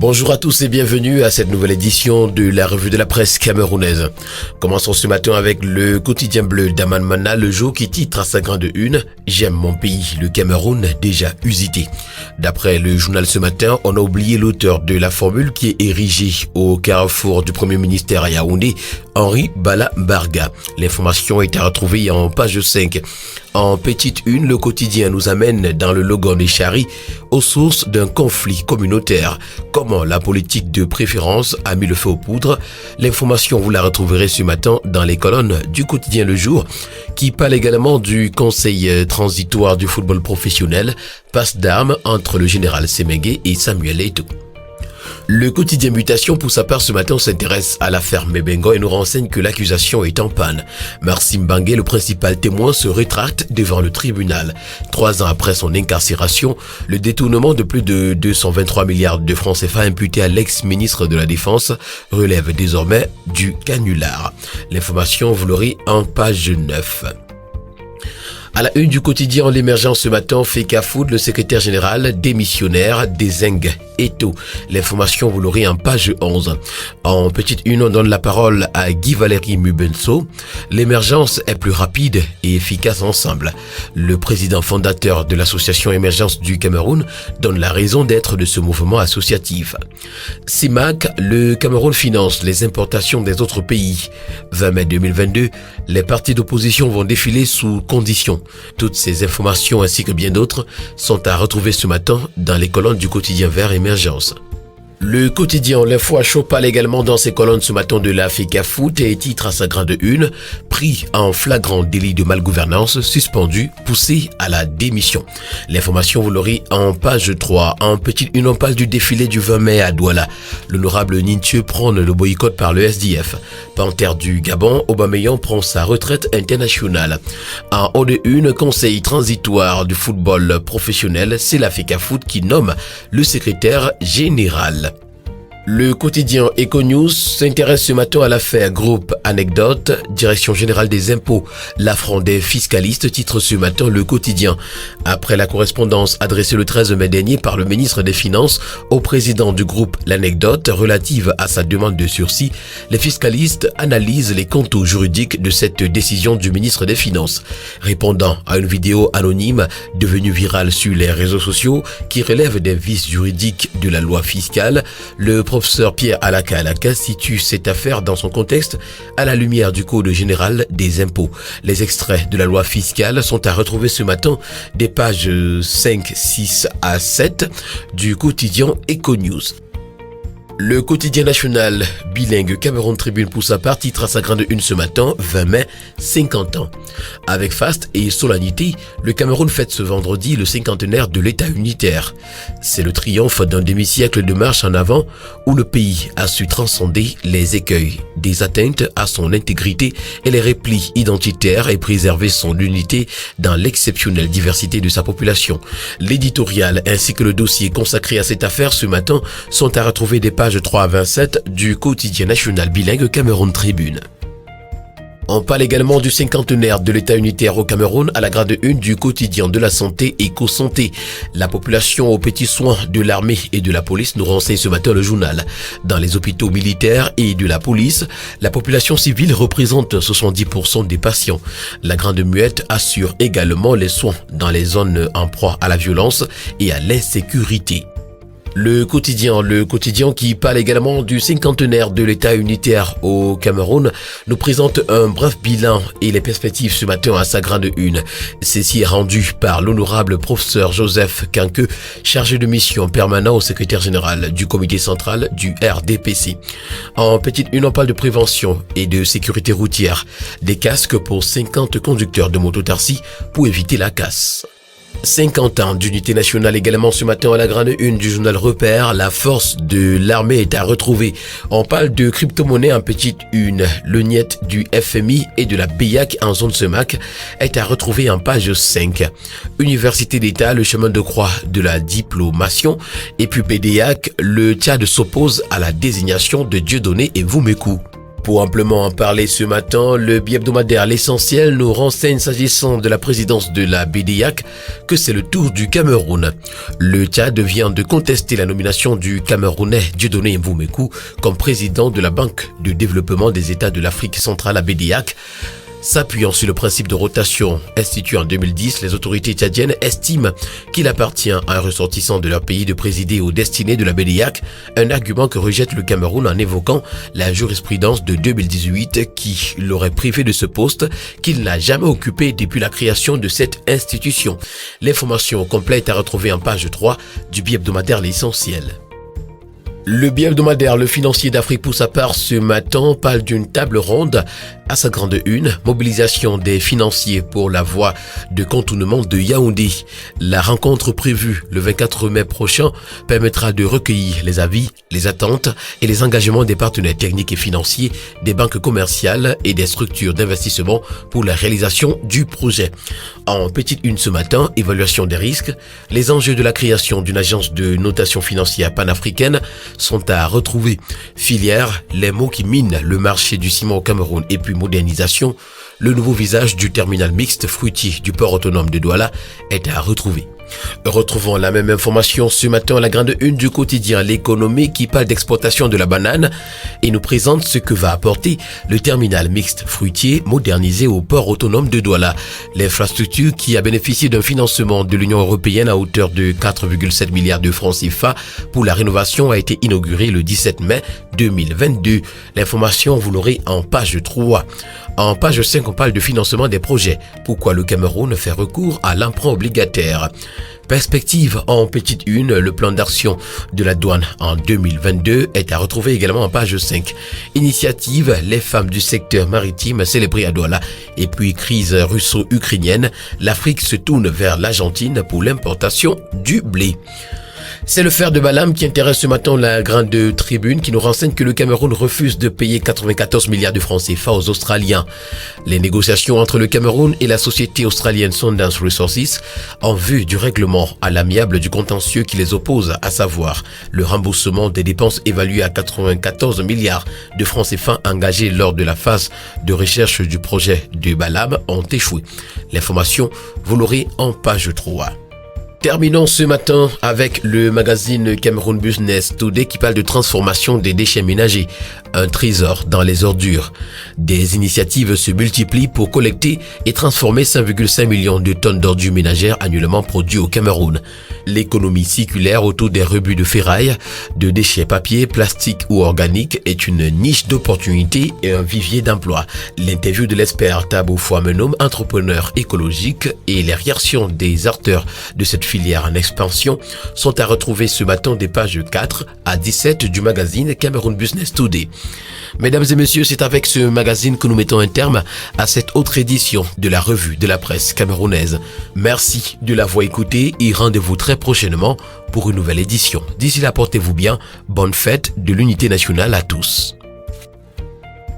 Bonjour à tous et bienvenue à cette nouvelle édition de la revue de la presse camerounaise. Commençons ce matin avec le quotidien bleu d'Aman Mana, le jour qui titre à sa grande une « J'aime mon pays, le Cameroun déjà usité ». D'après le journal ce matin, on a oublié l'auteur de la formule qui est érigée au carrefour du Premier ministère à Yaoundé, Henri Bala Barga. L'information est à retrouver en page 5. En petite une, le quotidien nous amène dans le Logon des Chari aux sources d'un conflit communautaire. Comment la politique de préférence a mis le feu aux poudres. L'information, vous la retrouverez ce matin dans les colonnes du quotidien Le Jour, qui parle également du conseil transitoire du football professionnel, passe d'armes entre le général Semengue et Samuel Eto'o. Le quotidien Mutation, pour sa part, ce matin, s'intéresse à l'affaire Mebengo et nous renseigne que l'accusation est en panne. Merci Mbangue, le principal témoin, se rétracte devant le tribunal. 3 ans après son incarcération, le détournement de plus de 223 milliards de francs CFA imputé à l'ex-ministre de la Défense relève désormais du canular. L'information, vous l'aurez en page 9. À la une du quotidien L'émergence ce matin, Feka Food, le secrétaire général démissionnaire désigne Eto'o. L'information, vous l'aurez en page 11. En petite une, on donne la parole à Guy Valéry Mubenso. L'émergence est plus rapide et efficace ensemble. Le président fondateur de l'association Émergence du Cameroun donne la raison d'être de ce mouvement associatif. CIMAC, le Cameroun finance les importations des autres pays. 20 mai 2022, les partis d'opposition vont défiler sous conditions. Toutes ces informations ainsi que bien d'autres sont à retrouver ce matin dans les colonnes du quotidien Vert Émergence. Le quotidien L'Info à chaud parle également dans ses colonnes ce matin de la Feka Foot et titre à sa grande une « Pris en flagrant délit de malgouvernance, suspendu, poussé à la démission ». L'information, vous l'aurez en page 3. En petite une, on parle du défilé du 20 mai à Douala. L'honorable Ninthieu prône le boycott par le SDF. Panthère du Gabon, Aubameyang prend sa retraite internationale. En haut de une, conseil transitoire du football professionnel, c'est la Feka Foot qui nomme le secrétaire général. Le quotidien Econews s'intéresse ce matin à l'affaire Groupe Anecdote, Direction générale des impôts. L'affront des fiscalistes, titre ce matin le quotidien. Après la correspondance adressée le 13 mai dernier par le ministre des Finances au président du groupe L'Anecdote relative à sa demande de sursis, les fiscalistes analysent les contours juridiques de cette décision du ministre des Finances. Répondant à une vidéo anonyme devenue virale sur les réseaux sociaux qui relève des vices juridiques de la loi fiscale, le professeur Pierre Alaka situe cette affaire dans son contexte à la lumière du Code général des impôts. Les extraits de la loi fiscale sont à retrouver ce matin des pages 5, 6 à 7 du quotidien Econews. Le quotidien national bilingue Cameroun Tribune pour sa part titre à sa grande une ce matin, 20 mai, 50 ans. Avec faste et solennité, le Cameroun fête ce vendredi le cinquantenaire de l'État unitaire. C'est le triomphe d'un demi-siècle de marche en avant où le pays a su transcender les écueils, des atteintes à son intégrité et les replis identitaires et préserver son unité dans l'exceptionnelle diversité de sa population. L'éditorial ainsi que le dossier consacré à cette affaire ce matin sont à retrouver des pages 3 à 27 du quotidien national bilingue Cameroun Tribune. On parle également du cinquantenaire de l'État unitaire au Cameroun à la grade 1 du quotidien de la santé Éco-Santé. La population aux petits soins de l'armée et de la police nous renseigne ce matin le journal. Dans les hôpitaux militaires et de la police, la population civile représente 70% des patients. La Grande Muette assure également les soins dans les zones en proie à la violence et à l'insécurité. Le quotidien qui parle également du cinquantenaire de l'État unitaire au Cameroun nous présente un bref bilan et les perspectives ce matin à sa grande une. Ceci est rendu par l'honorable professeur Joseph Quinqueux, chargé de mission permanent au secrétaire général du comité central du RDPC. En petite une, on parle de prévention et de sécurité routière. Des casques pour 50 conducteurs de mototaxi pour éviter la casse. 50 ans d'unité nationale également ce matin à la grande une du journal Repère. La force de l'armée est à retrouver. On parle de crypto-monnaie en petite une. Le niet du FMI et de la BIAC en zone SEMAC est à retrouver en page 5. Université d'État, le chemin de croix de la diplomation. Et puis PDAC, le Tchad s'oppose à la désignation de Dieudonné et Voumekou. Pour amplement en parler ce matin, le bi-hebdomadaire L'Essentiel nous renseigne s'agissant de la présidence de la BEDEAC que c'est le tour du Cameroun. Le Tchad vient de contester la nomination du Camerounais Dieudonné Mvoumekou comme président de la Banque de développement des États de l'Afrique centrale, la BEDEAC. S'appuyant sur le principe de rotation institué en 2010, les autorités tchadiennes estiment qu'il appartient à un ressortissant de leur pays de présider aux destinées de la BEDEAC, un argument que rejette le Cameroun en évoquant la jurisprudence de 2018 qui l'aurait privé de ce poste qu'il n'a jamais occupé depuis la création de cette institution. L'information complète à retrouver en page 3 du bi-hebdomadaire L'Essentiel. Le bi-hebdomadaire Le Financier d'Afrique, pour sa part, ce matin, parle d'une table ronde à sa grande une, mobilisation des financiers pour la voie de contournement de Yaoundé. La rencontre prévue le 24 mai prochain permettra de recueillir les avis, les attentes et les engagements des partenaires techniques et financiers, des banques commerciales et des structures d'investissement pour la réalisation du projet. En petite une ce matin, évaluation des risques, les enjeux de la création d'une agence de notation financière panafricaine sont à retrouver. Filière, les mots qui minent le marché du ciment au Cameroun et puis modernisation, le nouveau visage du terminal mixte fruitier du port autonome de Douala est à retrouver. Retrouvons la même information ce matin à la grande une du quotidien L'Économie qui parle d'exportation de la banane et nous présente ce que va apporter le terminal mixte fruitier modernisé au port autonome de Douala. L'infrastructure qui a bénéficié d'un financement de l'Union européenne à hauteur de 4,7 milliards de francs CFA pour la rénovation a été inaugurée le 17 mai 2022. L'information, vous l'aurez en page 3. En page 5, on parle de financement des projets. Pourquoi le Cameroun fait recours à l'emprunt obligataire? Perspective en petite une, le plan d'action de la douane en 2022 est à retrouver également en page 5. Initiative, les femmes du secteur maritime célébrées à Douala. Et puis crise russo-ukrainienne, l'Afrique se tourne vers l'Argentine pour l'importation du blé. C'est le fer de Balaam qui intéresse ce matin la grande tribune qui nous renseigne que le Cameroun refuse de payer 94 milliards de francs CFA aux Australiens. Les négociations entre le Cameroun et la société australienne Sundance Resources en vue du règlement à l'amiable du contentieux qui les oppose, à savoir le remboursement des dépenses évaluées à 94 milliards de francs CFA engagés lors de la phase de recherche du projet de Balaam ont échoué. L'information, vous l'aurez en page 3. Terminons ce matin avec le magazine Cameroun Business Today qui parle de transformation des déchets ménagers, un trésor dans les ordures. Des initiatives se multiplient pour collecter et transformer 5,5 millions de tonnes d'ordures ménagères annuellement produites au Cameroun. L'économie circulaire autour des rebuts de ferraille, de déchets papier, plastique ou organiques est une niche d'opportunités et un vivier d'emploi. L'interview de l'expert Tabo Fouamenom, entrepreneur écologique, et les réactions des acteurs de cette filière en expansion sont à retrouver ce matin des pages 4 à 17 du magazine Cameroun Business Today. Mesdames et messieurs, c'est avec ce magazine que nous mettons un terme à cette autre édition de la revue de la presse camerounaise. Merci de l'avoir écouté et rendez-vous très prochainement pour une nouvelle édition. D'ici là, portez-vous bien. Bonne fête de l'unité nationale à tous.